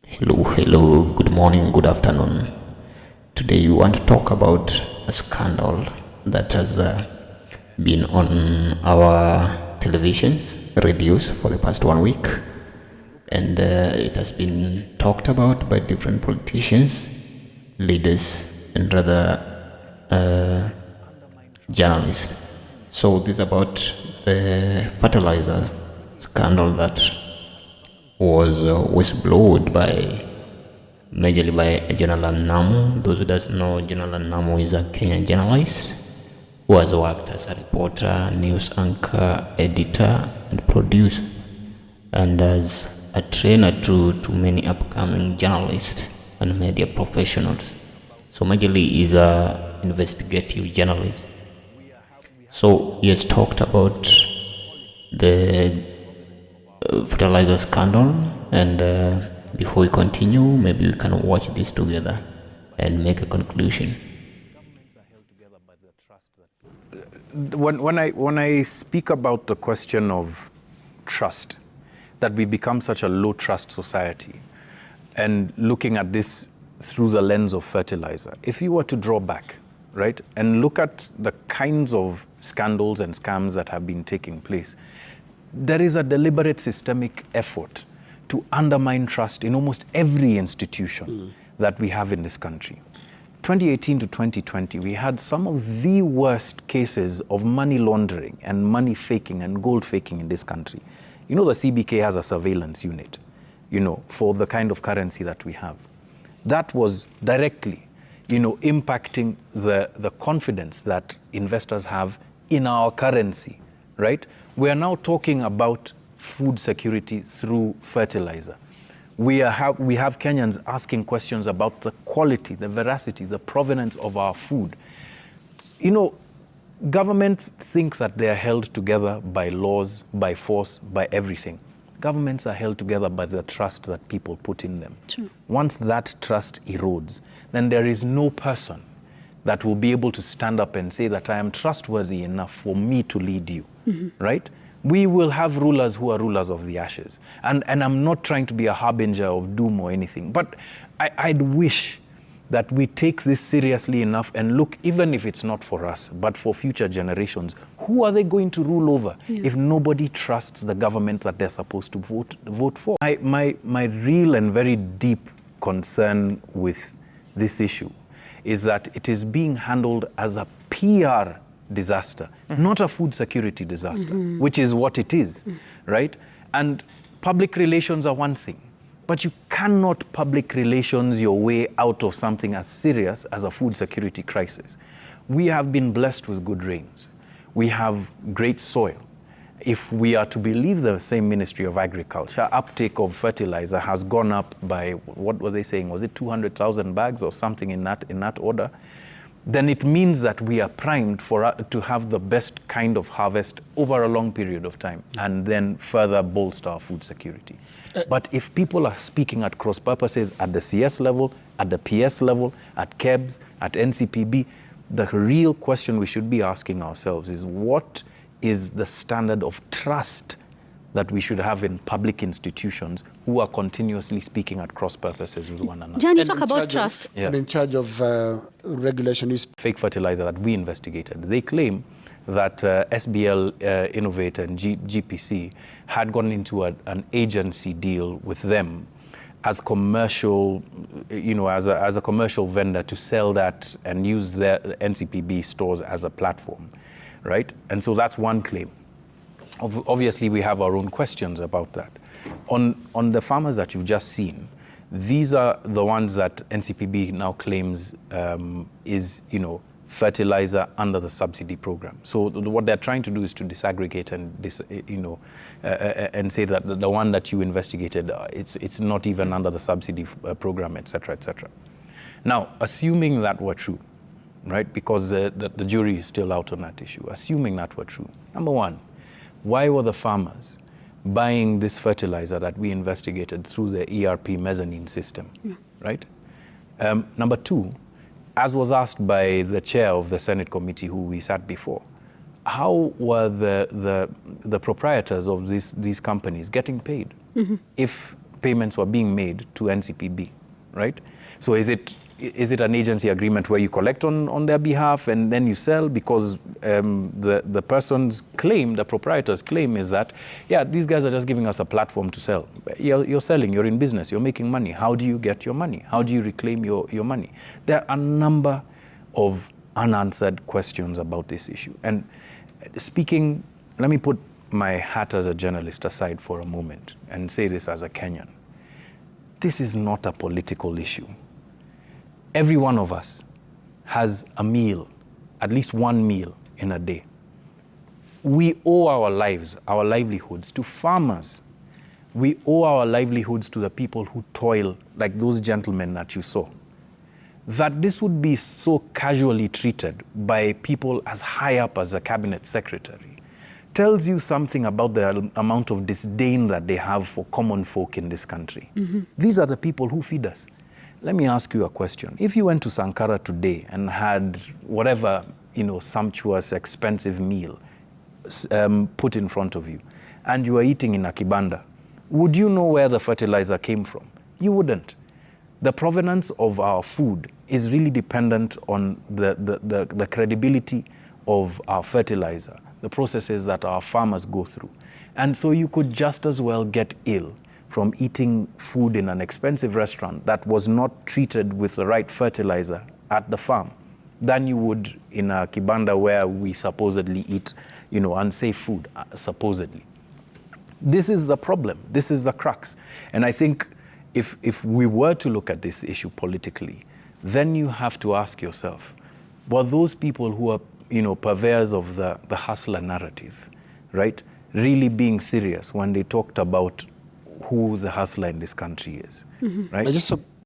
Hello, good morning, good afternoon. Today we want to talk about a scandal that has been on our televisions, radios for the past 1 week, and it has been talked about by different politicians, leaders, and rather journalists. So this is about the fertilizer scandal that was whistleblowed by majorly by General Allan Namu. Those who doesn't know, General Allan Namu is a Kenyan journalist who has worked as a reporter, news anchor, editor, and producer, and as a trainer to many upcoming journalists and media professionals. So majorly is a investigative journalist. So he has talked about the fertilizer scandal, and before we continue, maybe we can watch this together and make a conclusion. When I speak about the question of trust, that we become such a low trust society, and looking at this through the lens of fertilizer, if you were to draw back, right, and look at the kinds of scandals and scams that have been taking place, there is a deliberate systemic effort to undermine trust in almost every institution that we have in this country. 2018 to 2020, we had some of the worst cases of money laundering and money faking and gold faking in this country. You know, the CBK has a surveillance unit, for the kind of currency that we have. That was directly, impacting the confidence that investors have in our currency, right? We are now talking about food security through fertilizer. We have Kenyans asking questions about the quality, the veracity, the provenance of our food. Governments think that they are held together by laws, by force, by everything. Governments are held together by the trust that people put in them. True. Once that trust erodes, then there is no person that will be able to stand up and say that I am trustworthy enough for me to lead you, right? We will have rulers who are rulers of the ashes. And I'm not trying to be a harbinger of doom or anything, but I'd wish that we take this seriously enough and look, even if it's not for us, but for future generations, who are they going to rule over if nobody trusts the government that they're supposed to vote for? My real and very deep concern with this issue is that it is being handled as a PR disaster, not a food security disaster, which is what it is, right? And public relations are one thing, but you cannot public relations your way out of something as serious as a food security crisis. We have been blessed with good rains. We have great soil. If we are to believe the same Ministry of Agriculture, uptake of fertilizer has gone up by, what were they saying? Was it 200,000 bags or something in that order? Then it means that we are primed to have the best kind of harvest over a long period of time, and then further bolster our food security. But if people are speaking at cross purposes at the CS level, at the PS level, at KEBS, at NCPB, the real question we should be asking ourselves is, what is the standard of trust that we should have in public institutions who are continuously speaking at cross purposes with one another? Jan, you talk about trust. And in charge of regulation is Fake fertilizer that we investigated. They claim that SBL Innovator and GPC had gone into an agency deal with them as commercial, as a commercial vendor to sell that and use their NCPB stores as a platform, right? And so that's one claim. Obviously, we have our own questions about that. On the farmers that you've just seen, these are the ones that NCPB now claims is, fertilizer under the subsidy program. So what they're trying to do is to disaggregate and and say that the one that you investigated, it's not even under the subsidy program, etc., etc. Now, assuming that were true, right? Because the jury is still out on that issue. Assuming that were true, number one, why were the farmers buying this fertilizer that we investigated through the ERP mezzanine system, right? Number two, as was asked by the chair of the Senate committee who we sat before, how were the proprietors of these companies getting paid? If payments were being made to NCPB, right? So is it an agency agreement where you collect on their behalf and then you sell? Because the person's claim, the proprietor's claim is that, yeah, these guys are just giving us a platform to sell. You're selling, you're in business, you're making money. How do you get your money? How do you reclaim your money? There are a number of unanswered questions about this issue. And speaking, let me put my hat as a journalist aside for a moment and say this as a Kenyan. This is not a political issue. Every one of us has a meal, at least one meal in a day. We owe our lives, our livelihoods to farmers. We owe our livelihoods to the people who toil, like those gentlemen that you saw. That this would be so casually treated by people as high up as a cabinet secretary tells you something about the amount of disdain that they have for common folk in this country. These are the people who feed us. Let me ask you a question. If you went to Sankara today and had whatever, sumptuous, expensive meal put in front of you, and you were eating in a kibanda, would you know where the fertilizer came from? You wouldn't. The provenance of our food is really dependent on the credibility of our fertilizer, the processes that our farmers go through. And so you could just as well get ill from eating food in an expensive restaurant that was not treated with the right fertilizer at the farm than you would in a kibanda where we supposedly eat, unsafe food, supposedly. This is the problem. This is the crux. And I think if we were to look at this issue politically, then you have to ask yourself, were those people who are, purveyors of the hustler narrative, right, really being serious when they talked about who the hustler in this country is, right?